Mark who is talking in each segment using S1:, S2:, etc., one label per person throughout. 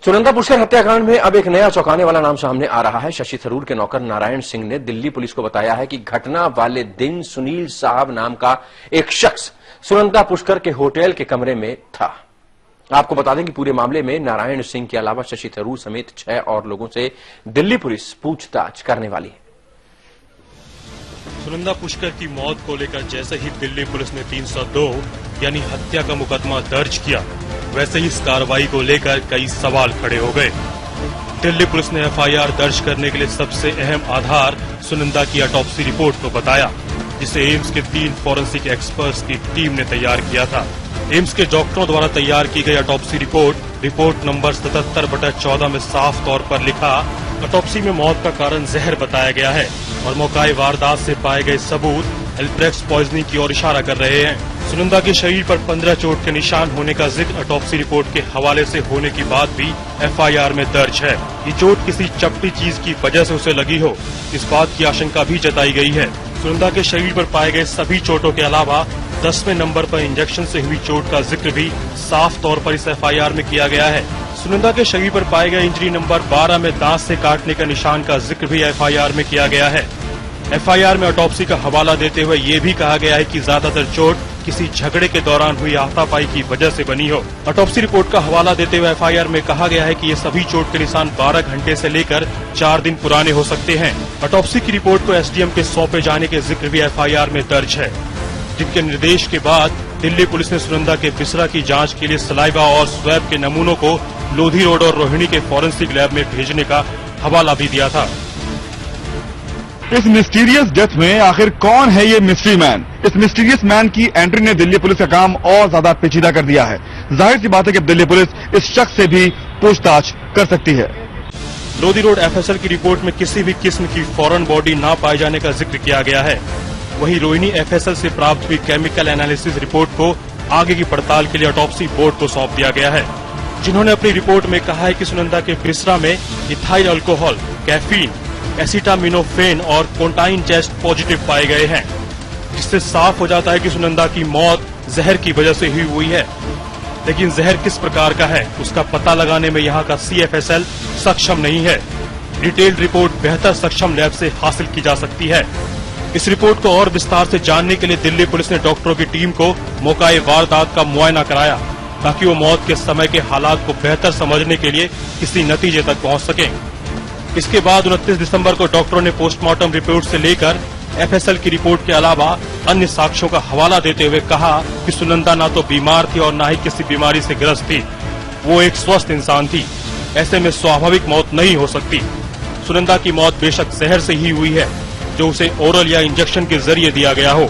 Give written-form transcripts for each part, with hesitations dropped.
S1: सुनंदा पुष्कर हत्याकांड में अब एक नया चौंकाने वाला नाम सामने आ रहा है। शशि थरूर के नौकर नारायण सिंह ने दिल्ली पुलिस को बताया है कि घटना वाले दिन सुनील साहब नाम का एक शख्स सुनंदा पुष्कर के होटल के कमरे में था। आपको बता दें कि पूरे मामले में नारायण सिंह के अलावा शशि थरूर समेत 6 और लोगों से दिल्ली पुलिस पूछताछ करने वाली है।
S2: सुनंदा पुष्कर की मौत को लेकर जैसे ही दिल्ली पुलिस ने 302 यानी हत्या का मुकदमा दर्ज किया, वैसे ही इस कार्रवाई को लेकर कई सवाल खड़े हो गए। दिल्ली पुलिस ने एफआईआर दर्ज करने के लिए सबसे अहम आधार सुनंदा की ऑटोप्सी रिपोर्ट को बताया, जिसे एम्स के 3 फॉरेंसिक एक्सपर्ट्स की टीम ने तैयार किया था। एम्स के डॉक्टरों द्वारा तैयार की गई ऑटोप्सी रिपोर्ट नंबर 77/14 में साफ तौर पर लिखा, ऑटोप्सी में मौत का कारण जहर बताया गया है और मौकाए वारदात से पाए गए सबूत एल्प्रेक्स पॉइजनिंग की ओर इशारा कर रहे हैं। सुनंदा के शरीर पर 15 चोट के निशान होने का जिक्र ऑटोप्सी रिपोर्ट के हवाले से होने की बात भी एफआईआर में दर्ज है। ये चोट किसी चपटी चीज की वजह से उसे लगी हो, इस बात की आशंका भी जताई गई है। सुनंदा के शरीर पर पाए गए सभी चोटों के अलावा 10वें नंबर पर इंजेक्शन से हुई चोट का जिक्र भी साफ तौर पर इस एफआईआर में किया गया है। सुनंदा के शरीर पर पाए गए इंजरी नंबर 12 में दांत से काटने का निशान का जिक्र भी एफआईआर में किया गया है। एफआईआर में ऑटोप्सी का हवाला देते हुए ये भी कहा गया है कि ज्यादातर चोट किसी झगड़े के दौरान हुई हाथापाई की वजह से बनी हो। ऑटोप्सी रिपोर्ट का हवाला देते हुए एफआईआर में कहा गया है कि ये सभी चोट के निशान 12 घंटे से लेकर 4 दिन पुराने हो सकते हैं। ऑटोप्सी की रिपोर्ट को एसडीएम के सौंपे जाने के जिक्र भी एफआईआर में दर्ज है, जिनके निर्देश के बाद दिल्ली पुलिस ने सुनंदा के बिसरा की जांच के लिए सलाइवा और स्वैब के नमूनों को लोधी रोड और रोहिणी के फॉरेंसिक लैब में भेजने का हवाला भी दिया था।
S3: इस मिस्टीरियस डेथ में आखिर कौन है ये मिस्ट्री मैन? इस मिस्टीरियस मैन की एंट्री ने दिल्ली पुलिस का काम और ज्यादा पेचीदा कर दिया है। जाहिर सी बात है कि दिल्ली पुलिस इस शख्स से भी पूछताछ कर सकती है।
S2: लोधी रोड एफएसएल की रिपोर्ट में किसी भी किस्म की फॉरेन बॉडी न पाए जाने का जिक्र किया गया है। वहीं रोहिणी एफएसएल से प्राप्त हुई केमिकल एनालिसिस रिपोर्ट को आगे की पड़ताल के लिए ऑटोप्सी बोर्ड को सौंप दिया गया है, जिन्होंने अपनी रिपोर्ट में कहा है कि सुनंदा के बिसरा में इथाइल अल्कोहल, कैफीन, एसिटामिनोफेन और कोंटाइन टेस्ट पॉजिटिव पाए गए हैं, जिससे साफ हो जाता है कि सुनंदा की मौत जहर की वजह से हुई है। लेकिन जहर किस प्रकार का है, उसका पता लगाने में यहाँ का सीएफएसएल सक्षम नहीं है। डिटेल्ड रिपोर्ट बेहतर सक्षम लैब से हासिल की जा सकती है। इस रिपोर्ट को और विस्तार से जानने के लिए दिल्ली पुलिस ने डॉक्टरों की टीम को मौकाए वारदात का मुआयना कराया, ताकि वो मौत के समय के हालात को बेहतर समझने के लिए किसी नतीजे तक पहुंच सकें। इसके बाद 29 दिसंबर को डॉक्टरों ने पोस्टमार्टम रिपोर्ट से लेकर एफएसएल की रिपोर्ट के अलावा अन्य साक्ष्यों का हवाला देते हुए कहा कि सुनंदा ना तो बीमार थी और ना ही किसी बीमारी से ग्रस्त थी, वो एक स्वस्थ इंसान थी। ऐसे में स्वाभाविक मौत नहीं हो सकती। सुनंदा की मौत बेशक जहर से ही हुई है, जो उसे ओरल या इंजेक्शन के जरिए दिया गया हो।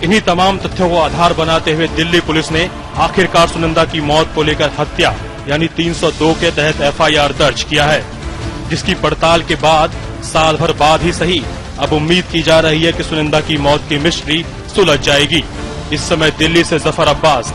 S2: इन्हीं तमाम तथ्यों को आधार बनाते हुए दिल्ली पुलिस ने आखिरकार सुनंदा की मौत को लेकर हत्या यानी 302 के तहत एफआईआर दर्ज किया है, जिसकी पड़ताल के बाद साल भर बाद ही सही अब उम्मीद की जा रही है कि सुनंदा की मौत की मिस्ट्री सुलझ जाएगी। इस समय दिल्ली से जफर अब्बास,